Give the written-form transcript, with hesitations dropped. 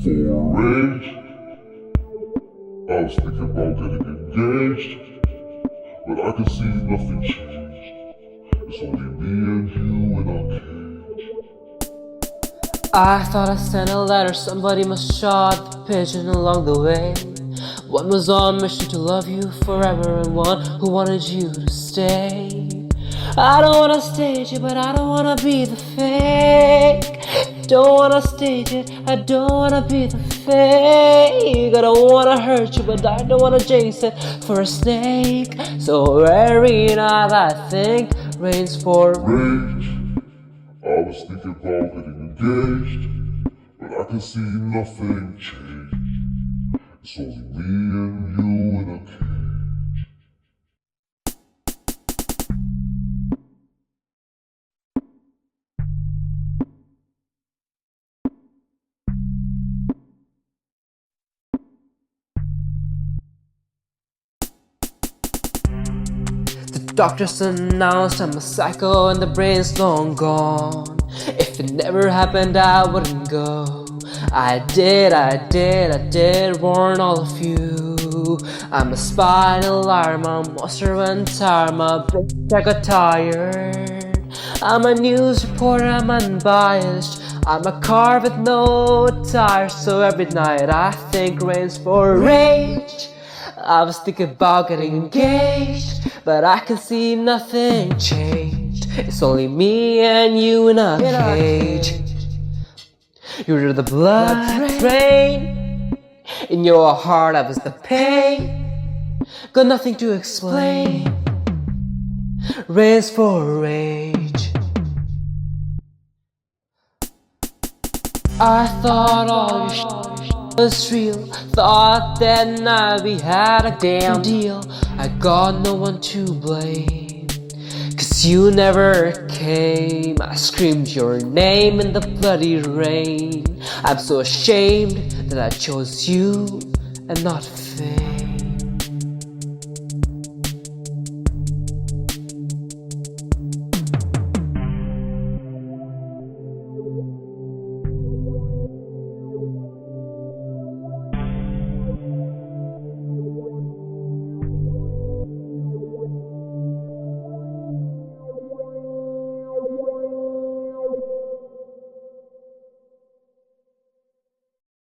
for rage. I was thinking about getting engaged, but I could see nothing changed. It's only me and you in our cage. I thought I sent a letter, somebody must shot the pigeon along the way. One was on a mission to love you forever, and one who wanted you to stay. I don't wanna stage it, but I don't wanna be the fake. Don't wanna stage it, I don't wanna be the fake. I don't wanna hurt you, but I don't wanna jinx it for a snake. So every night I think rains for Rage. I was thinking about getting engaged, but I can see nothing change. It's only me and you in a cage. The doctors announced I'm a psycho and the brain's long gone. If it never happened, I wouldn't go. I did warn all of you. I'm a spy, a liar, I'm a monster and tired. My brain I got tired. I'm a news reporter, I'm unbiased. I'm a car with no tires, so every night I think rains for rage. I was thinking about getting engaged, but I can see nothing changed. It's only me and you in a cage. You're the blood rain. In your heart I was the pain. Got nothing to explain. Rains for rage. I thought all your was real. Thought that night we had a damn deal. I got no one to blame, 'cause you never came. I screamed your name in the bloody rain. I'm so ashamed that I chose you and not fame.